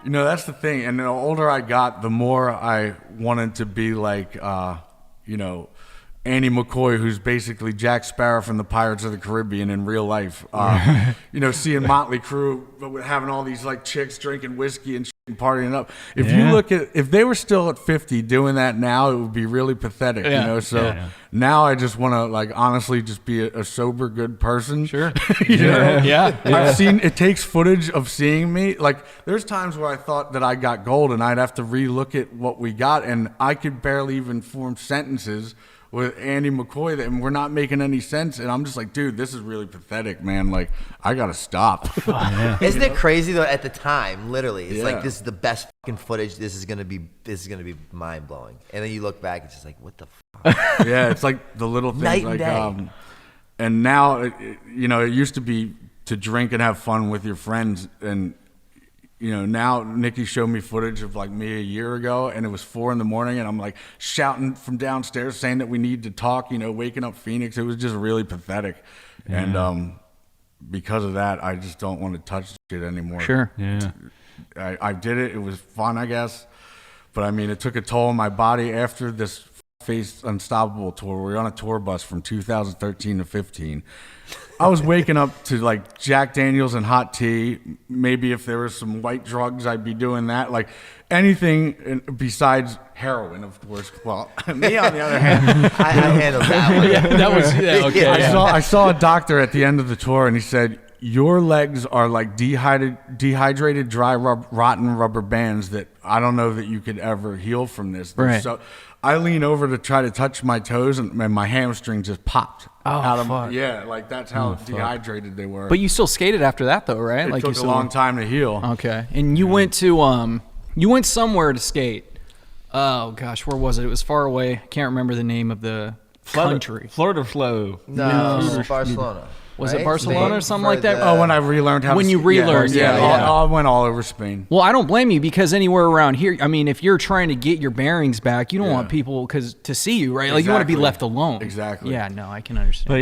That's the thing. And the older I got, the more I wanted to be like, Andy McCoy, who's basically Jack Sparrow from the Pirates of the Caribbean in real life. Seeing Motley Crue, but having all these like chicks drinking whiskey and shit and partying up. If you look at, if they were still at 50 doing that now, it would be really pathetic. Now I just want to like honestly just be a sober, good person. Sure. I've seen, it takes footage of seeing me. Like there's times where I thought that I got gold and I'd have to relook at what we got, and I could barely even form sentences with Andy McCoy, and we're not making any sense. And I'm just like, dude, this is really pathetic, man. Like, I gotta stop. Isn't it crazy though? At the time, literally, it's like, this is the best fucking footage. This is gonna be mind blowing. And then you look back, it's just like, what the fuck? It's like the little things. Night and like, day. And now, it used to be to drink and have fun with your friends, and now Nikki showed me footage of like me a year ago, and it was 4 a.m, and I'm like shouting from downstairs saying that we need to talk, waking up Phoenix. It was just really pathetic. And because of that, I just don't want to touch shit anymore. Sure. Yeah. I did it. It was fun, I guess. But I mean, it took a toll on my body after this Face Unstoppable tour. We were on a tour bus from 2013 to 15. I was waking up to like Jack Daniels and hot tea. Maybe if there was some white drugs, I'd be doing that. Like anything besides heroin, of course. Well, me on the other hand, I handled that one. That was okay. I saw a doctor at the end of the tour, and he said, your legs are like dehydrated, dry, rotten rubber bands that I don't know that you could ever heal from this. Right. So I lean over to try to touch my toes, and my hamstring just popped out of fuck. Like that's how dehydrated they were. But you still skated after that, though, right? It like took a long time to heal. Okay, and you went to you went somewhere to skate. Oh gosh, where was it? It was far away. I can't remember the name of the country. Florida Flow. No, Barcelona. Was right? it Barcelona Spain? or something like that? Oh, when I relearned how. When you relearned, I went all over Spain. Well, I don't blame you, because anywhere around here, I mean, if you're trying to get your bearings back, you don't want people to see you, right? Like you want to be left alone. Exactly. Yeah, no, I can understand. But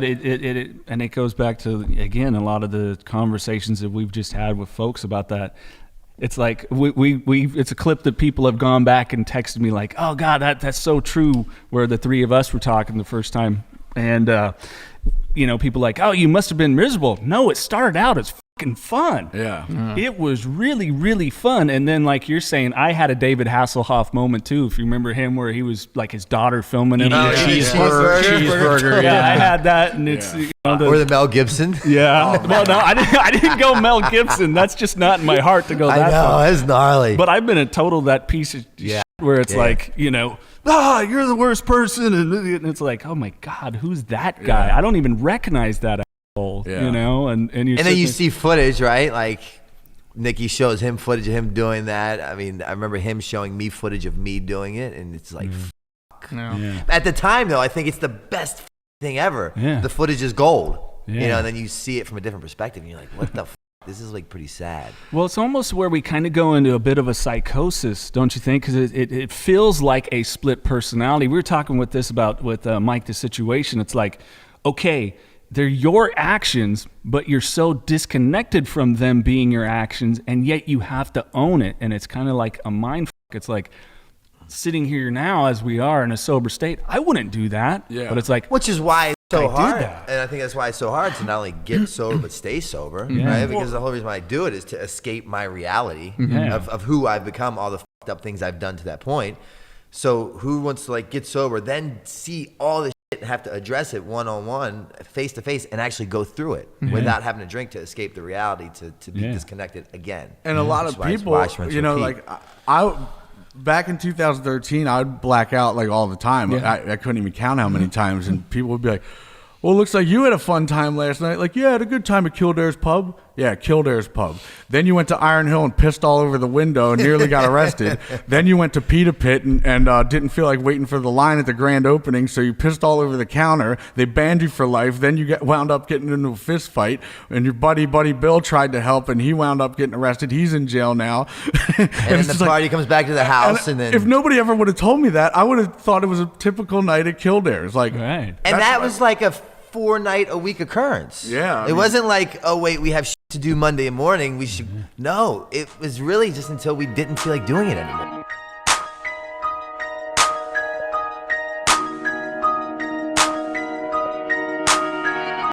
it goes back to, again, a lot of the conversations that we've just had with folks about that. It's like we it's a clip that people have gone back and texted me like, oh God, that's so true, where the three of us were talking the first time, and people like, oh, you must have been miserable. No, it started out as fucking fun. Yeah. It was really, really fun. And then, like you're saying, I had a David Hasselhoff moment too, if you remember him, where he was like his daughter filming him. Cheeseburger. Yeah, I had that, and it's Or the Mel Gibson. Yeah. Well, no, I didn't go Mel Gibson. That's just not in my heart to go that far. I know, it's gnarly. But I've been a total that piece of shit where it's like, you're the worst person, and it's like, oh my God, who's that guy? I don't even recognize that asshole, and then you see footage, right? Like Nikki shows him footage of him doing that. I mean, I remember him showing me footage of me doing it, and it's like, fuck. No. Yeah. At the time, though, I think it's the best thing ever. Yeah. The footage is gold, Yeah. and then you see it from a different perspective, and you're like, what the fuck? This is like pretty sad. Well, it's almost where we kind of go into a bit of a psychosis, don't you think? Because it feels like a split personality. We were talking with Mike, the situation. It's like, okay, they're your actions, but you're so disconnected from them being your actions, and yet you have to own it. And it's kind of like a mind fuck. It's like, sitting here now as we are in a sober state, I wouldn't do that. Yeah. But it's like, which is why it's so hard. That. And I think that's why it's so hard to not only get sober but stay sober, right? Because the whole reason why I do it is to escape my reality of who I've become, all the fucked up things I've done to that point. So who wants to like get sober, then see all this shit and have to address it one-on-one, face-to-face, and actually go through it without having to drink to escape the reality, to be disconnected again. And a lot of people, back in 2013, I would black out like all the time. I couldn't even count how many times, and people would be like, well, it looks like you had a fun time last night. Like, yeah, I had a good time at Kildare's Pub. Yeah, Kildare's Pub. Then you went to Iron Hill and pissed all over the window and nearly got arrested. Then you went to Pita Pit and didn't feel like waiting for the line at the grand opening, so you pissed all over the counter. They banned you for life. Then you wound up getting into a fist fight, and your buddy Bill tried to help, and he wound up getting arrested. He's in jail now. And then the party comes back to the house, and then if nobody ever would have told me that, I would have thought it was a typical night at Kildare's. Like, right. And that was like a 4-night-a-week occurrence. Yeah, It wasn't like, oh, wait, we have shit to do Monday morning. We should. No, it was really just until we didn't feel like doing it anymore.